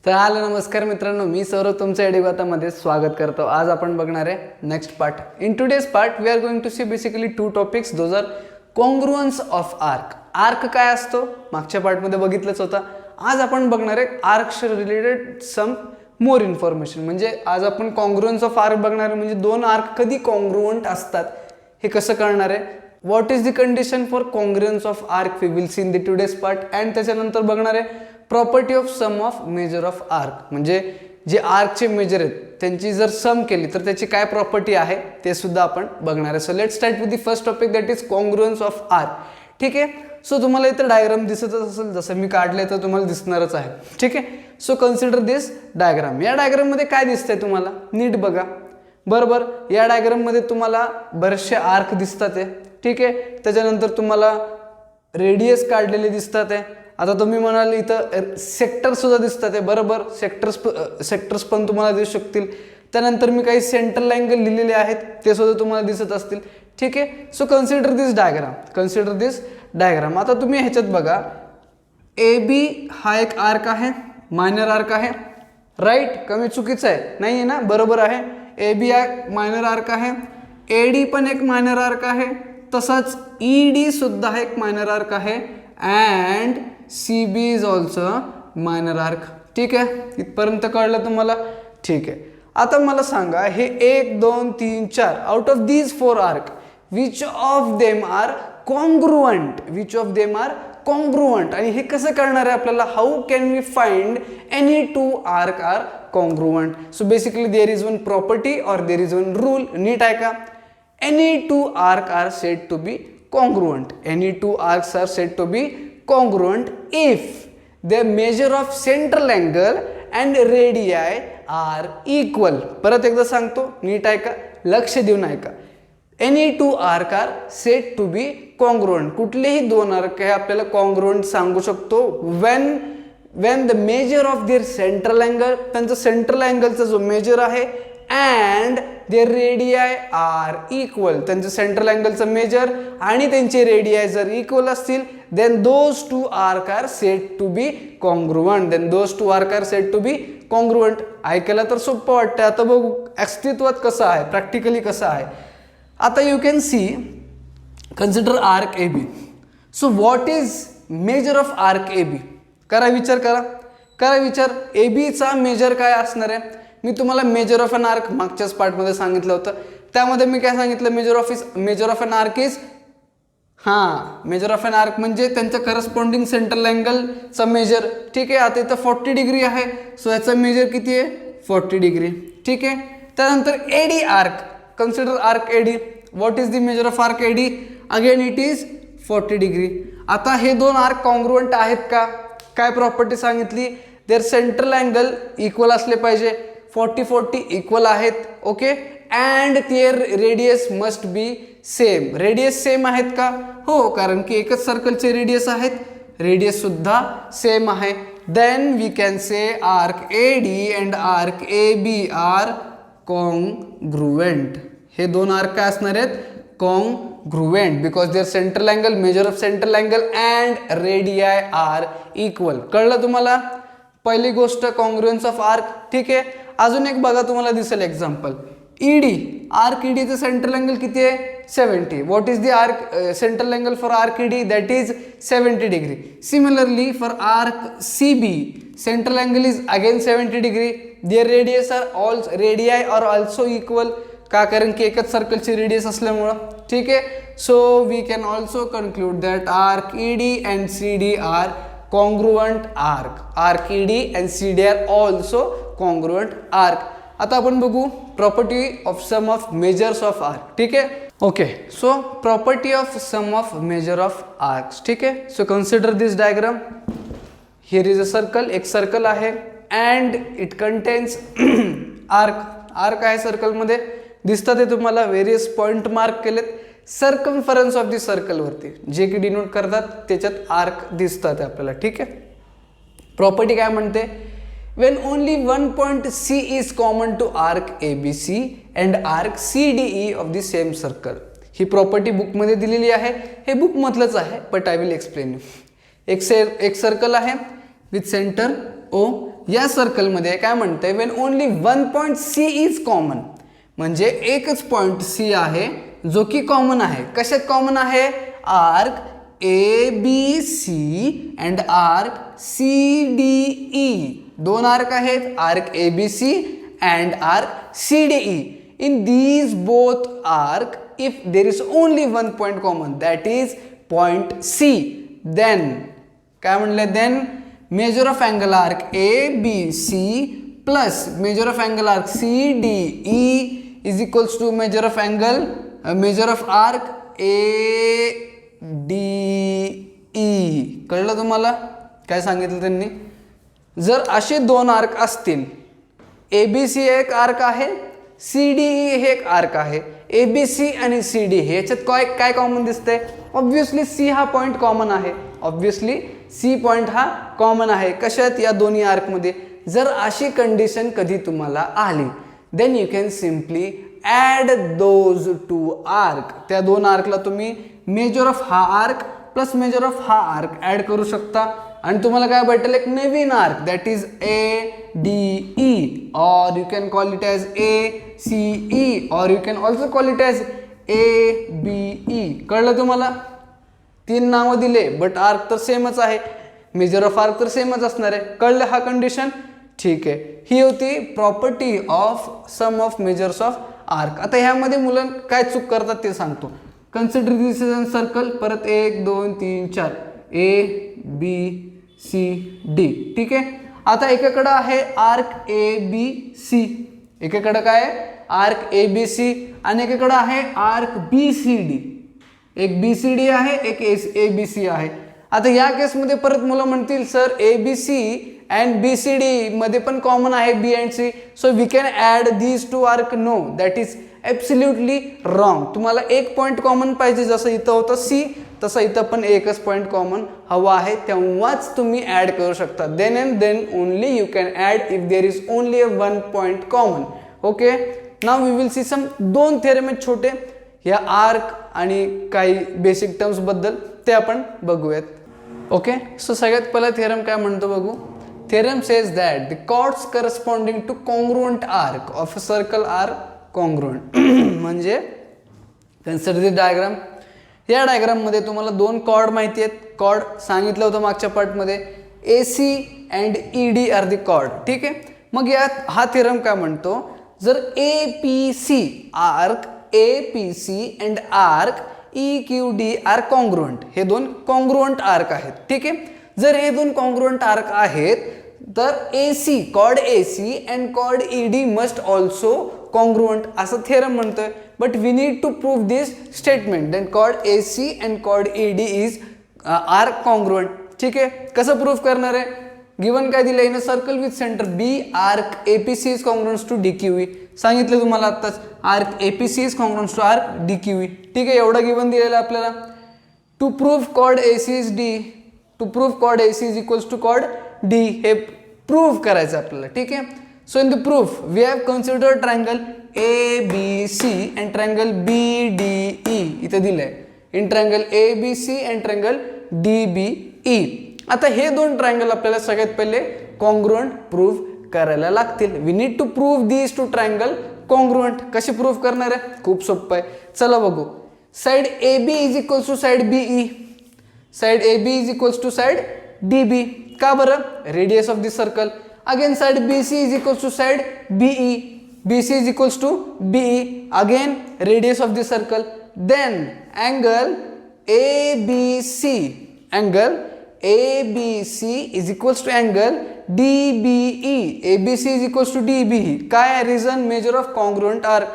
तर हॅलो नमस्कार मित्रांनो, मी सौरभ तुमचं एडिगोतामध्ये स्वागत करतो। आज आपण बघणार आहे next part. In today's part we are going to see basically two topics, those are congruence of arc. Arc काय असतो मागच्या पार्टमध्ये बघितलंच होता। आज आपण बघणार आहे आर्कशी रिलेटेड सम मोर इन्फॉर्मेशन। म्हणजे आज आपण कॉन्ग्रुअन्स ऑफ आर्क बघणार आहे, म्हणजे दोन आर्क कधी कॉन्ग्रुअंट असतात हे कसं कळणार आहे। What is the condition for congruence of arc we will see in the today's part. And त्याच्यानंतर बघणार आहे property of sum of measure of arc, म्हणजे जे आर्कचे मेजर आहेत त्यांची जर सम केली तर त्याची काय प्रॉपर्टी आहे ते सुद्धा आपण बघणार आहे। So let's start with the first topic, that is congruence of arc. ठीक आहे, सो तुम्हाला इथं डायग्राम दिसतच असेल, जसं मी काढले तर तुम्हाला दिसणारच आहे। ठीक आहे, सो कन्सिडर दिस डायग्राम। या डायग्राम मध्ये काय दिसतंय तुम्हाला नीट बघा। बरोबर, या डायग्राम मध्ये तुम्हाला बरेचसे आर्क दिसतात आहे। ठीक आहे, त्याच्यानंतर तुम्हाला रेडियस काढलेले दिसतात आहे। आता तुम्ही म्हणाल इथं सेक्टर सुद्धा दिसतात आहे। बरोबर, सेक्टर्स पण तुम्हाला दिसू शकतील। त्यानंतर मी काही सेंट्रल अँगल लिहिलेले आहेत ते सुद्धा तुम्हाला दिसत असतील। ठीक आहे, सो कन्सिडर दिस डायग्राम। आता तुम्ही ह्याच्यात बघा, ए बी हा एक आर्क आहे, मायनर आर्क आहे, राईट? कमी चुकीचं आहे नाही आहे ना? बरोबर आहे, ए बी हा मायनर आर्क आहे, ए डी पण एक मायनर आर्क आहे, तसंच ई डी सुद्धा एक मायनर आर्क आहे, and C B is also minor arc. ठीक आहे, इथपर्यंत कळलं तुम्हाला? ठीक आहे, आता मला सांगा हे 1 2 3 4 out of these 4 arc which of them are congruent. आणि हे कसं करणार आहे आपल्याला? How can we find any two arc are congruent? So basically there is one property और देयर इज वन रूल। नीट आहे का? Any two arc are said to be congruent. Any two arcs are said to be congruent if the measure of central angle and radii are equal. परत एकदा सांगतो, नीट ऐका, लक्ष देऊन ऐका। Any two arc are said to be congruent. कुठलेही दोन arc हे आपल्याला congruent सांगू शकतो when the measure of their central angle, त्यांचा central angle जो मेजर आहे, and their radii are equal, त्यांचं सेंट्रल अँगलचं मेजर आणि त्यांचे रेडियाई जर इक्वल असतील, then those two arc are said to be congruent. ऐकायला तर सोपं वाटतं, आता बघू अस्तित्वात कसं आहे, प्रॅक्टिकली कसं आहे। आता you can see, consider arc A B. So what is measure of arc A B? करा विचार, ए बीचा मेजर काय असणार आहे? मी तुम्हाला मेजर ऑफ एन आर्क मागच्याच पार्टमध्ये सांगितलं होतं। त्यामध्ये मी काय सांगितलं? Measure of an arc is measure of an arc म्हणजे त्यांच्या करस्पॉन्डिंग सेंट्रल अँगलचा मेजर। ठीक आहे, आता इथं 40 डिग्री आहे, सो याचा मेजर किती आहे? 40 डिग्री। ठीक आहे, त्यानंतर A D arc, consider arc A D. What is the measure of arc A D? Again it is 40 degree. आता हे दोन आर्क कॉन्ग्रुअंट आहेत का? काय प्रॉपर्टी सांगितली? देअर सेंट्रल अँगल इक्वल असले पाहिजे, 40-40 इक्वल आहेत। Okay, and their radius must be same. Radius same आहेत का? हो, कारण की एकच सर्कलचे रेडियस आहेत, रेडियस सुद्धा सेम आहे। Then we can say arc A D and arc A B are congruent. हे दोन आर्क काय असणार आहेत? Congruent, because their central angle, measure of central angle and radii are equal. कळलं तुम्हाला? पहिली गोष्ट कॉन्ग्रुअन्स ऑफ आर्क। ठीक आहे, अजून एक बघा, तुम्हाला दिसेल एक्झाम्पल, ईडी आर्क ईडीचं सेंट्रल अँगल किती आहे? 70. What is the arc central angle for arc E D? That is 70 degree. Similarly for arc C B central angle is again 70 degree. Their radii are also equal. का? कारण की एकच सर्कलची radius असल्यामुळं. ठीक आहे, so we can also conclude that arc E D and C D are congruent arc. Arc ED and CD are also congruent arc. आता आपण बघू property of sum of measures of arc. ठीक आहे, okay, so property of sum of measure of arcs. ठीक आहे, so consider this diagram. Here is a circle, एक circle आहे, and it contains arc आहे सर्कलमध्ये, दिसतात ते तुम्हाला, व्हेरियस पॉइंट मार्क केलेत सर्कम्फरन्स ऑफ दी सर्कल वरती, जे की डिनोट करतात त्याच्यात आर्क दिसतात आपल्याला. ठीक आहे, प्रॉपर्टी काय म्हणते? When only one point C is common to arc A B C and arc C D E of the same circle. ही प्रॉपर्टी बुकमध्ये दिलेली आहे, हे बुक मधलंच आहे, but I will explain you. एक सर्कल आहे विथ सेंटर ओ या सर्कलमध्ये काय म्हणतंय when only one point C is common, म्हणजे एकच पॉईंट सी आहे जो की कॉमन आहे. कशात कॉमन आहे? Arc A B C and arc C D E. दोन आर्क आहेत, arc A B C and arc C D E. In these both arc if there is only one point common, that is point C, then काय म्हणले, then measure of angle arc ABC plus measure of angle arc CDE is equals to measure of arc ADE. कळलं तुम्हाला काय सांगितलं त्यांनी? जर असे दोन आर्क असतील, ABC एक आर्क आहे, CDE हे एक आर्क आहे, ABC आणि CD हे याच्यात काय कॉमन दिसतंय? ऑब्व्हियसली C हा पॉईंट कॉमन आहे. ऑब्व्हियसली C पॉईंट हा कॉमन आहे. कशात? या दोन्ही आर्कमध्ये. जर अशी कंडिशन कधी तुम्हाला आली, then you can simply add those two arc. त्या दोन आर्कला तुम्ही मेजर ऑफ हा आर्क प्लस मेजर ऑफ हा आर्क ॲड करू शकता आणि तुम्हाला काय भेटेल? एक नवीन arc, that is ADE, or you can call it as ACE, or you can also call it as ABE. कळलं तुम्हाला? तीन नावं दिले बट आर्क तर सेमच आहे, मेजर ऑफ आर्क तर सेमच असणार आहे. कळलं हा कंडिशन? ठीक आहे. ही होती property of sum of measures of arc. आता ह्यामध्ये मुलं काय चूक करतात ते सांगतो. Consider this is an circle. परत 1 2 3 4 ABCD. ठीक आहे. आता एकाकडं आहे आर्क ABC, एकाकडं काय आहे? आर्क ABC आणि एकाकडं आहे आर्क BCD. एक BCD आहे, एक ABC आहे. आता या केसमध्ये परत मुलं म्हणतील सर ABC अँड BCD मध्ये पण कॉमन आहे B and C, so we can add these two arc. No, that is absolutely wrong. तुम्हाला एक पॉईंट कॉमन पाहिजे, जसं इथं होतं C तसं इथं पण एकच पॉईंट कॉमन हवा आहे, तेव्हाच तुम्ही ॲड करू शकता. Then and then only you can add if there is only a one point common. Okay, now we will see some दोन थेरम आहेत छोटे या आर्क आणि काही बेसिक टर्म्स बद्दल, ते आपण बघूयात. ओके, सो सगळ्यात पहिला थेरम काय म्हणतो बघू. Theorem says that the chords corresponding to congruent arc of a circle are congruent. म्हणजे कन्सिडर द डायग्राम. या डायग्राममध्ये तुम्हाला दोन कॉर्ड माहिती आहेत. कॉर्ड सांगितलं होतं मागच्या पार्टमध्ये, AC and ED are the chord. ठीक आहे. मग यात हा थेरम काय म्हणतो, जर APC arc APC and arc EQD are congruent, हे दोन कॉन्ग्रुएंट आर्क आहेत. ठीक आहे. जर हे दोन कॉन्ग्रुएंट आर्क आहेत तर AC chord AC and chord ED must also congruent असं थेरम म्हणतोय. But we need to prove this statement, then chord AC and chord ED is are congruent. ठीक आहे. कसं प्रूव्ह करणार आहे? गिवन काय दिलं, in a circle with center B arc APC is congruent to DQE. सांगितलं तुम्हाला आत्ताच, arc APC is congruent to arc DQE. ठीक आहे. एवढं गिवन दिलेलं आपल्याला. To prove chord AC is D, to prove chord AC is equals to chord D, हे prove करायचं आपल्याला. ठीक आहे. So in the proof we have consider triangle ABC and triangle BDE इथे दिलंय. In triangle ABC and triangle DBE. आता हे दोन ट्रायंगल आपल्याला सगळ्यात पहिले कॉन्ग्रुएंट प्रूव्ह करायला लागतील. We need to prove these two triangle congruent. कशी प्रूव्ह करणार आहे? खूप सोपं आहे. चला बघू. Side AB is equals to side BE, side AB is equals to side DB. का बरं? Radius of this circle. Again side BC is equals to side BE, BC is equals to BE, again radius of the circle. Then angle ABC is equals to angle DBE, ABC is equals to DBE. काय आहे reason? Measure of congruent arc.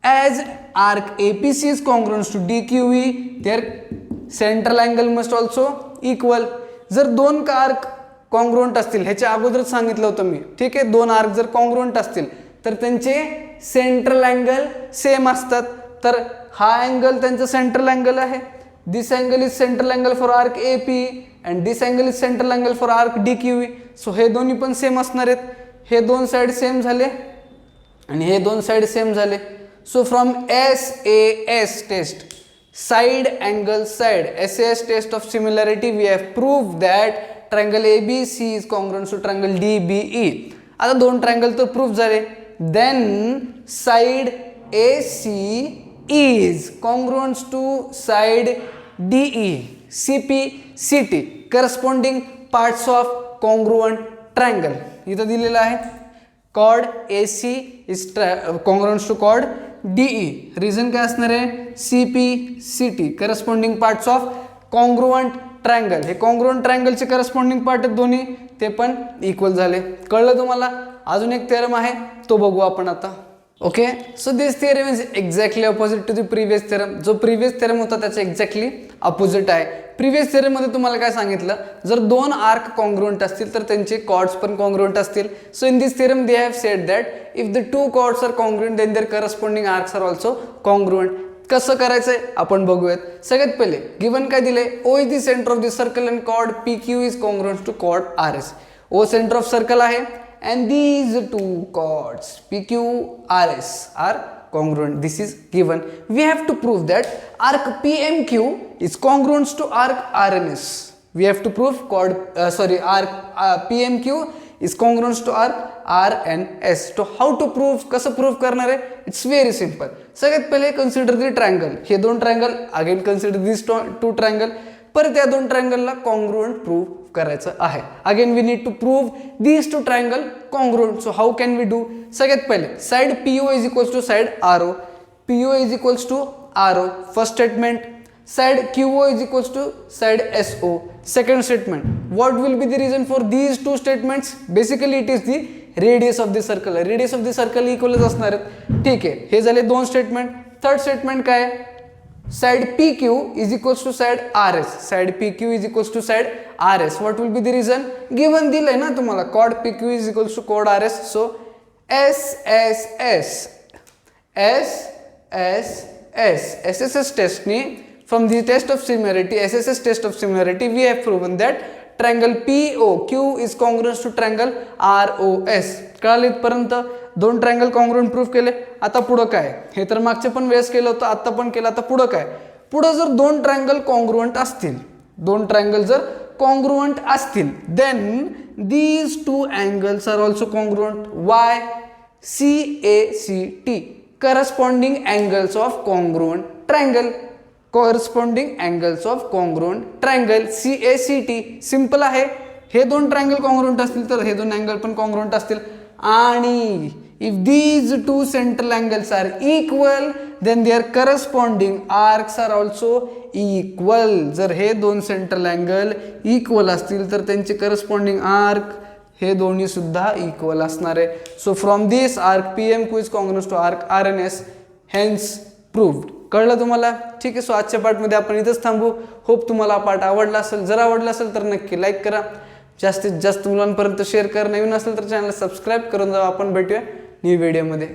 As arc APC is congruent to DQE, their central angle must also equal. जर दोन का arc congruent असतील, ह्याच्या अगोदरच सांगितलं होतं मी. ठीक आहे. दोन आर्क जर कॉन्ग्रुएंट असतील तर त्यांचे सेंट्रल अँगल सेम असतात. तर हा अँगल त्यांचा सेंट्रल अँगल आहे. This angle is central angle for arc AP and this angle is central angle for arc DQE. So हे दोन्ही पण सेम असणार आहेत. हे दोन साइड सेम झाले आणि हे दोन साइड सेम झाले. So from SAS test, side angle side, SAS test of similarity, we have prove that triangle ABC is congruent to triangle DBE. आता दोन ट्रायंगल तर प्रूफ झाले. Then side AC is congruent to side DE. CP CT corresponding parts of congruent triangle. इथं दिलेलं आहे chord AC is congruent to chord DE. Reason काय असणार आहे? CP CT corresponding parts of congruent triangle. हे congruent triangle चे corresponding part आहेत दोन्ही, ते पण इक्वल झाले. कळलं तुम्हाला? अजून एक थेरम आहे, तो बघू आपण आता. Okay, so this theorem is exactly opposite to the previous theorem. जो प्रिव्हियस थेरम होता त्याच्या एक्झॅक्टली अपोजिट आहे. प्रिव्हियस थेरम मध्ये तुम्हाला काय सांगितलं, जर दोन आर्क कॉन्ग्रुएंट असतील तर त्यांचे कॉर्ड्स पण कॉन्ग्रुएंट असतील. So in this theorem they have said that if the two chords are congruent then their corresponding arcs are also congruent. कसं करायचंय आपण बघूयात. सगळ्यात पहिले गिवन काय दिले, O is the center of the circle and chord PQ is congruent to chord RS. O center of circle आहे and these two chords PQ RS are congruent. This is given. We have to prove that arc PMQ is congruent to arc RNS. We have to prove arc PMQ is congruent to arc RNS. So how to prove, कसं prove करणार आहे? It's very simple. सगळ्यात पहिले consider the triangle. हे दोन triangle, again consider these two triangle. परत या दोन ट्रायंगलला कॉन्ग्रुएंट प्रूव्ह करायचं आहे. Again we need to prove these two triangle congruent. So how can we do? सगळ्यात पहिले side PO is equals to side RO. PO is equals to RO first statement. Side QO is equals to side SO second statement. What will be the reason for these two statements? Basically it is the radius of the circle. Radius of the circle इक्वलच असणार आहेत. ठीक आहे, हे झाले दोन statement. Third statement काय? Side PQ is equals to side RS. Side PQ is equals to side RS. What will be the reason? Given दिलंय ना तुम्हाला, chord PQ is equals to chord RS. So SSS test ni, from the test of similarity, SSS test of similarity, we have proven that triangle POQ is congruent to triangle ROS. कळालं इथपर्यंत? दोन triangle congruent proof केले. आता पुढं काय? हे तर मागचे पण वेळेस केलं होतं, आता पण केलं. आता पुढं काय? पुढं जर दोन ट्रायंगल कॉन्ग्रुएंट असतील, दोन ट्रायंगल जर कॉन्ग्रुएंट असतील, then these two angles are also congruent. Why? CACT corresponding angles of congruent triangle. Corresponding angles of congruent triangle CACT. Simple आहे. हे दोन ट्रायंगल कॉन्ग्रुएंट असतील तर हे दोन अँगल पण कॉन्ग्रुएंट असतील. आणि if these two central angles are equal then their corresponding arcs are also equal. जर हे दोन सेंट्रल अँगल इक्वल असतील तर त्यांचे करस्पॉन्डिंग आर्क हे दोन्ही सुद्धा इक्वल असणार आहे. So from this arc PMQ is congruent to arc RNS, hence proved. कळलं तुम्हाला? ठीक आहे. सो आजच्या पार्टमध्ये आपण इथंच थांबू. होप तुम्हाला पार्ट आवडला असेल. जर आवडला असेल तर नक्की लाईक करा, जास्तीत जास्त मुलांपर्यंत शेअर करा. नवीन असेल तर चॅनलला सबस्क्राईब करून जावा. आपण भेटूया न्यू व्हिडिओमध्ये.